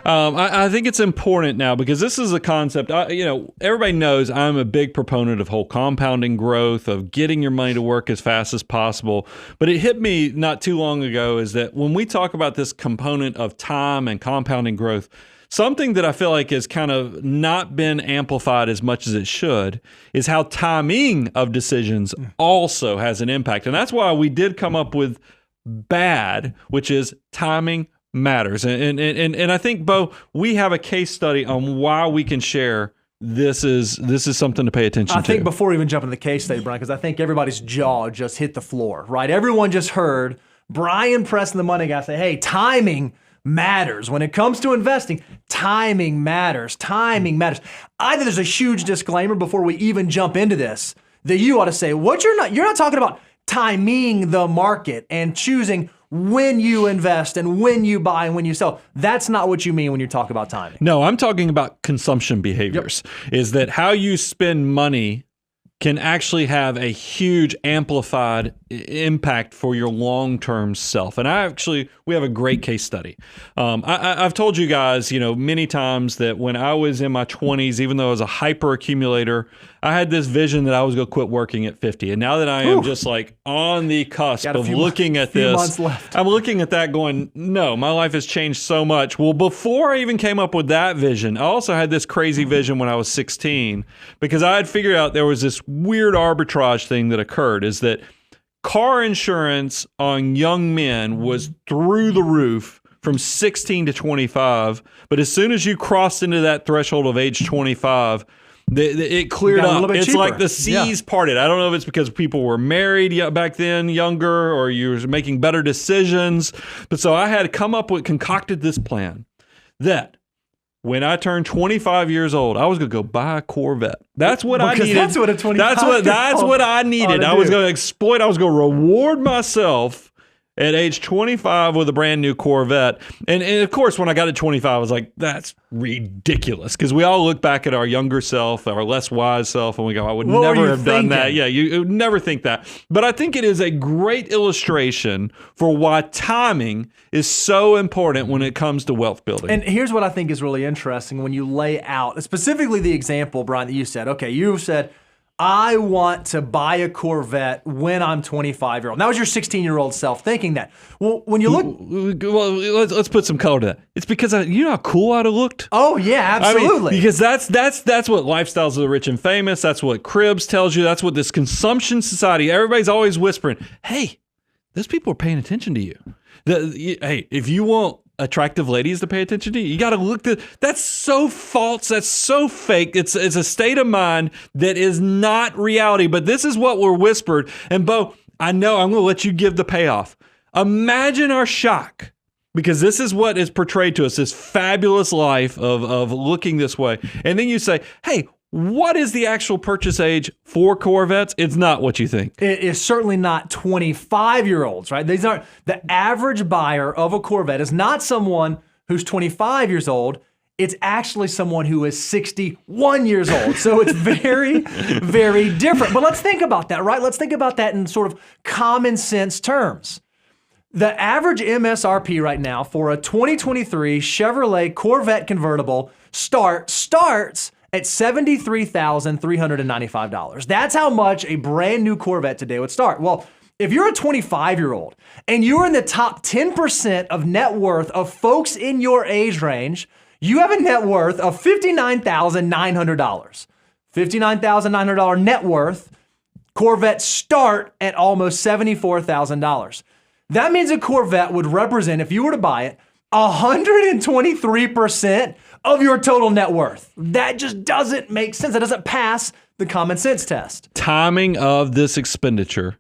I think it's important now because this is a concept. Everybody knows I'm a big proponent of whole compounding growth, of getting your money to work as fast as possible. But it hit me not too long ago is that when we talk about this component of time and compounding growth, something that I feel like has kind of not been amplified as much as it should is how timing of decisions also has an impact. And that's why we did come up with BAD, which is timing matters. And I think, Bo, we have a case study on why we can share this is something to pay attention to. I think before we even jump into the case study, Brian, because I think everybody's jaw just hit the floor, right? Everyone just heard Brian Preston, the money guy, say, hey, timing matters. When it comes to investing, timing matters. Timing matters. I think there's a huge disclaimer before we even jump into this that you ought to say, you're not talking about timing the market and choosing when you invest and when you buy and when you sell. That's not what you mean when you talk about timing. No, I'm talking about consumption behaviors. Yep. Is that how you spend money can actually have a huge amplified impact for your long-term self. And we have a great case study. I've told you guys, many times that when I was in my 20s, even though I was a hyper accumulator, I had this vision that I was going to quit working at 50. And now that I am just like on the cusp of looking at this, I'm looking at that going, no, my life has changed so much. Well, before I even came up with that vision, I also had this crazy vision when I was 16 because I had figured out there was this weird arbitrage thing that occurred is that car insurance on young men was through the roof from 16 to 25. But as soon as you crossed into that threshold of age 25, it cleared up. It's cheaper. Like the seas parted. I don't know if it's because people were married back then, younger, or you were making better decisions. But so I had concocted this plan that when I turned 25 years old, I was going to go buy a Corvette. That's what I needed. That's what a 25 That's what I needed. I was going to exploit. I was going to reward myself at age 25 with a brand new Corvette. And of course, when I got to 25, I was like, that's ridiculous. Because we all look back at our younger self, our less wise self, and we go, I would never have done that. Yeah, you would never think that. But I think it is a great illustration for why timing is so important when it comes to wealth building. And here's what I think is really interesting when you lay out, specifically the example, Brian, that you said, okay, you said, I want to buy a Corvette when I'm 25-year-old. That was your 16-year-old self thinking that. Well, when you look... Well, let's put some color to that. It's because you know how cool I'd have looked? Oh, yeah, absolutely. Because that's what Lifestyles of the Rich and Famous, that's what Cribs tells you, that's what this consumption society, everybody's always whispering, hey, those people are paying attention to you. Hey, if you want attractive ladies to pay attention to you got to look that's so false, that's so fake. It's a state of mind that is not reality, but this is what we're whispered. And Bo, I know I'm going to let you give the payoff. Imagine our shock, because this is what is portrayed to us, this fabulous life of looking this way, and then you say, hey, what is the actual purchase age for Corvettes? It's not what you think. It is certainly not 25-year-olds, right? These aren't the average buyer of a Corvette is not someone who's 25 years old. It's actually someone who is 61 years old. So it's very, very different. But let's think about that, right? Let's think about that in sort of common sense terms. The average MSRP right now for a 2023 Chevrolet Corvette convertible starts at $73,395. That's how much a brand new Corvette today would start. Well, if you're a 25-year-old and you're in the top 10% of net worth of folks in your age range, you have a net worth of $59,900. $59,900 net worth. Corvettes start at almost $74,000. That means a Corvette would represent, if you were to buy it, 123% of your total net worth. That just doesn't make sense. That doesn't pass the common sense test. Timing of this expenditure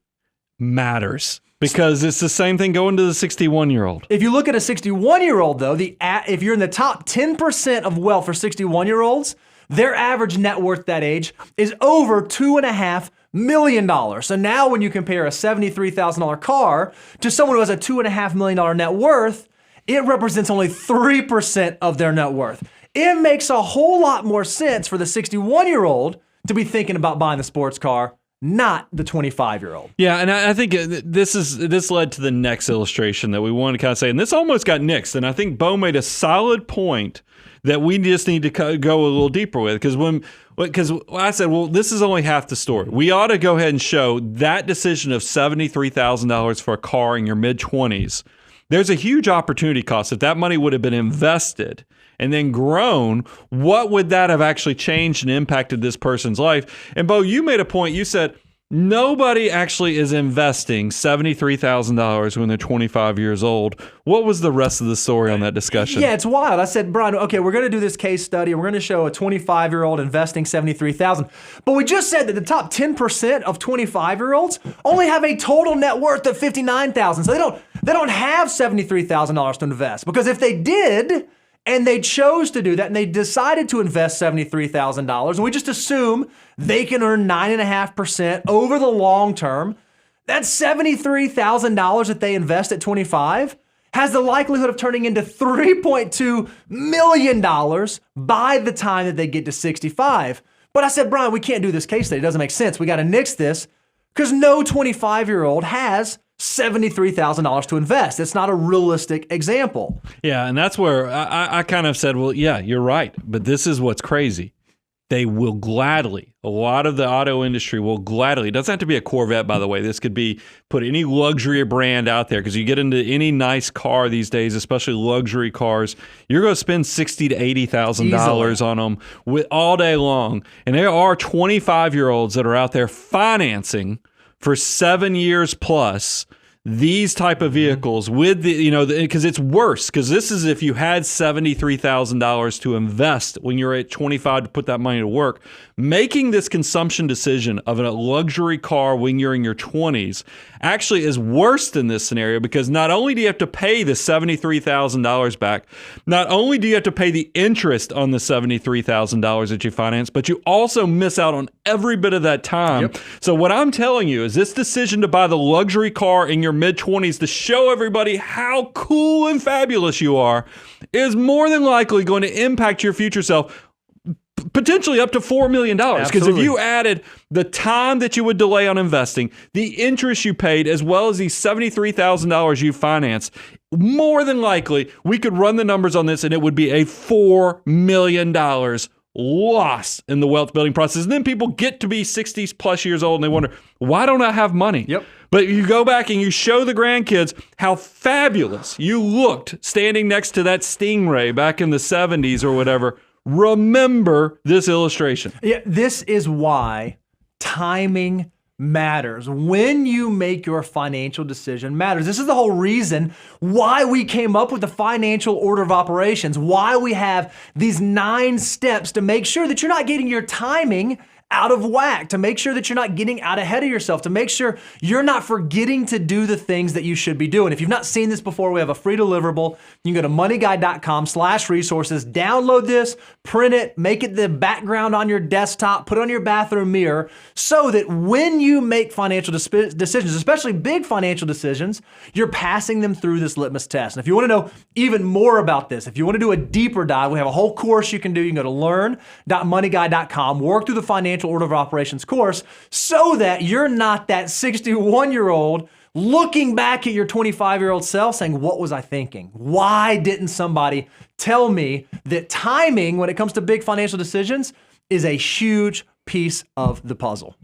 matters because it's the same thing going to the 61-year-old. If you look at a 61-year-old, though, if you're in the top 10% of wealth for 61-year-olds, their average net worth that age is over $2.5 million. So now when you compare a $73,000 car to someone who has a $2.5 million net worth, it represents only 3% of their net worth. It makes a whole lot more sense for the 61-year-old to be thinking about buying the sports car, not the 25-year-old. Yeah, and I think this led to the next illustration that we wanted to kind of say, and this almost got nixed, and I think Bo made a solid point that we just need to go a little deeper with, because I said, well, this is only half the story. We ought to go ahead and show that decision of $73,000 for a car in your mid-20s. There's a huge opportunity cost. If that money would have been invested and then grown, what would that have actually changed and impacted this person's life? And Bo, you made a point. You said nobody actually is investing $73,000 when they're 25 years old. What was the rest of the story on that discussion? Yeah, it's wild. I said, Brian, okay, we're going to do this case study, and we're going to show a 25-year-old investing $73,000. But we just said that the top 10% of 25-year-olds only have a total net worth of $59,000. So they don't have $73,000 to invest, because if they did, and they chose to do that, and they decided to invest $73,000, and we just assume they can earn 9.5% over the long term, that $73,000 that they invest at 25 has the likelihood of turning into $3.2 million by the time that they get to 65. But I said, Brian, we can't do this case study. It doesn't make sense. We got to nix this, because no 25-year-old has $73,000 to invest. It's not a realistic example. Yeah, and that's where I kind of said, well, yeah, you're right. But this is what's crazy. They will gladly, a lot of the auto industry will gladly, it doesn't have to be a Corvette, by the way. This could be, put any luxury brand out there, because you get into any nice car these days, especially luxury cars, you're going to spend $60,000 to $80,000 on them all day long. And there are 25-year-olds that are out there financing for 7 years plus these type of vehicles with because it's worse, because this is if you had $73,000 to invest when you're at 25 to put that money to work. Making this consumption decision of a luxury car when you're in your 20s actually is worse than this scenario, because not only do you have to pay the $73,000 back, not only do you have to pay the interest on the $73,000 that you finance, but you also miss out on every bit of that time. Yep. So what I'm telling you is this decision to buy the luxury car in your mid-20s to show everybody how cool and fabulous you are is more than likely going to impact your future self potentially up to $4 million. Because if you added the time that you would delay on investing, the interest you paid, as well as the $73,000 you financed, more than likely we could run the numbers on this and it would be a $4 million loss in the wealth building process. And then people get to be 60 plus years old and they wonder, why don't I have money? Yep. But you go back and you show the grandkids how fabulous you looked standing next to that Stingray back in the 70s or whatever. Remember this illustration. Yeah, this is why timing matters. When you make your financial decision matters. This is the whole reason why we came up with the financial order of operations, why we have these 9 steps to make sure that you're not getting your timing out of whack, to make sure that you're not getting out ahead of yourself, to make sure you're not forgetting to do the things that you should be doing. If you've not seen this before, we have a free deliverable. You can go to moneyguy.com/resources, download this, print it, make it the background on your desktop, put it on your bathroom mirror, so that when you make financial decisions, especially big financial decisions, you're passing them through this litmus test. And if you want to know even more about this, if you want to do a deeper dive, we have a whole course you can do. You can go to learn.moneyguy.com, work through the financial order of operations course, so that you're not that 61-year-old looking back at your 25-year-old self saying, what was I thinking? Why didn't somebody tell me that timing when it comes to big financial decisions is a huge piece of the puzzle?